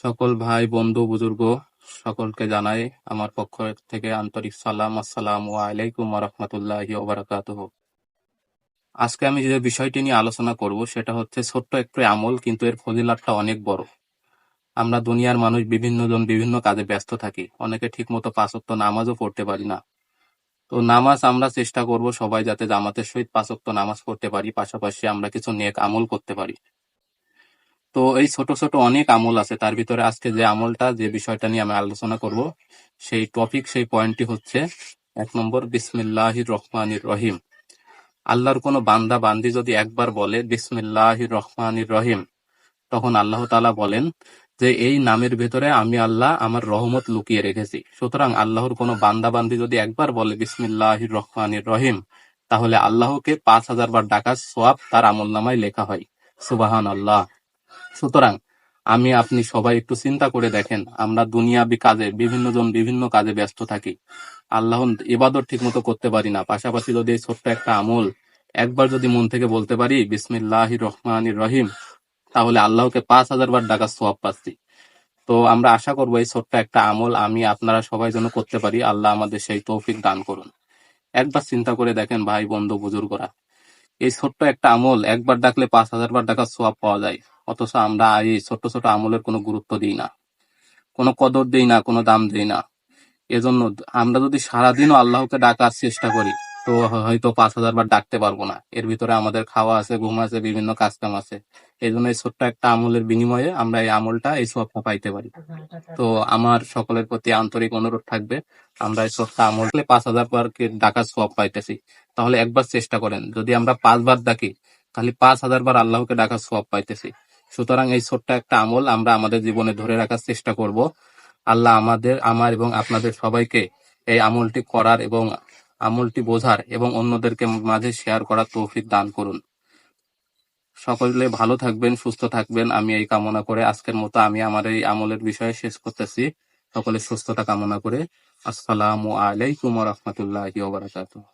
সকল ভাই বন্ধু বুজুর্গ সকলকে জানাই আমার পক্ষ থেকে আন্তরিক সালাম। আসসালামু আলাইকুম ওয়া রাহমাতুল্লাহি ওয়া বারাকাতুহু। আজকে আমি যে বিষয়টি নিয়ে আলোচনা করব সেটা হচ্ছে ছোট্ট একটু আমল, কিন্তু এর ফজিলতটা অনেক বড়। আমরা দুনিয়ার মানুষ বিভিন্ন জন বিভিন্ন কাজে ব্যস্ত থাকি, অনেকে ঠিকমতো পাঁচ ওয়াক্ত নামাজও পড়তে পারি না। তো নামাজ আমরা চেষ্টা করব সবাই যাতে জামাতের সহিত পাঁচ ওয়াক্ত নামাজ পড়তে পারি, পাশাপাশি আমরা কিছু নেক আমল করতে পারি। তো এই ছোট ছোট অনেক আমল আছে, তার ভিতরে আজকে যে আমলটা যে বিষয়টা নিয়ে আমি আলোচনা করব সেই টপিক সেই পয়েন্টটি হচ্ছে 1 নম্বর, বিসমিল্লাহির রহমানির রহিম। আল্লাহর কোনো বান্দা বান্দি যদি একবার বলে বিসমিল্লাহির রহমানির রহিম, তখন আল্লাহ তাআলা বলেন যে এই নামের ভেতরে আমি আল্লাহ আমার রহমত লুকিয়ে রেখেছি। সুতরাং আল্লাহর কোনো বান্দা বান্দি যদি একবার বলে বিসমিল্লাহির রহমানির রহিম, তাহলে আল্লাহকে 5,000 বার ডাকার সওয়াব তার আমলনামায় লেখা হয়। সুবহানাল্লাহ। সুতরাং আমি আপনি সবাই একটু চিন্তা করে দেখেন, আমরা দুনিয়াবি কাজে বিভিন্ন জন বিভিন্ন কাজে ব্যস্ত থাকি, আল্লাহর ইবাদত ঠিক মতো করতে পারি না। পাশাপাশি যদি এই ছোট্ট একটা আমল একবার যদি মন থেকে বলতে পারি বিসমিল্লাহির রহমানির রহিম, তাহলে আল্লাহকে 5,000 বার ডাকার সওয়াব পাচ্ছি। তো আমরা আশা করবো এই ছোট্ট একটা আমল আমি আপনারা সবাই যেন করতে পারি। আল্লাহ আমাদের সেই তৌফিক দান করুন। একবার চিন্তা করে দেখেন ভাই বন্ধু বুজুর্গরা, এই ছোট্ট একটা আমল একবার ডাকলে 5,000 বার ডাকার সওয়াব পাওয়া যায়। অথচ আমরা এই ছোট্ট ছোট আমলের কোনো গুরুত্ব দিই না, কোনো কদর দেই না, কোনো দাম দেই না। এজন্য আমরা যদি সারাদিনও আল্লাহকে ডাকার চেষ্টা করি, তো হয়তো 5,000 বার ডাকতে পারবো না। এর ভিতরে আমাদের খাওয়া আছে, ঘুম আছে, বিভিন্ন কাজ কাম আছে। এই জন্য এই ছোট্ট একটা আমলের বিনিময়ে আমরা এই আমলটা এই সওয়াবটা পাইতে পারি। তো আমার সকলের প্রতি আন্তরিক অনুরোধ থাকবে, আমরা এই ছোট্ট আমল 5,000 বার ডাকার সওয়াব পাইতেছি, তাহলে একবার চেষ্টা করেন। যদি আমরা 5 বার ডাকি, খালি 5,000 বার আল্লাহকে ডাকার সওয়াব পাইতেছি। সুতরাং এই ছোট্ট একটা আমল আমরা আমাদের জীবনে ধরে রাখার চেষ্টা করব। আল্লাহ আমার এবং আপনাদের সবাইকে এই আমলটি করার এবং আমলটি বোঝার এবং অন্যদেরকে মাঝে শেয়ার করার তৌফিক দান করুন। সকলে ভালো থাকবেন, সুস্থ থাকবেন, আমি এই কামনা করে আজকের মতো আমি আমার এই আমলের বিষয়ে শেষ করতেছি। সকলের সুস্থতা কামনা করে আসসালামু আলাইকুম ওয়া রাহমাতুল্লাহি ওয়া বারাকাতুহু।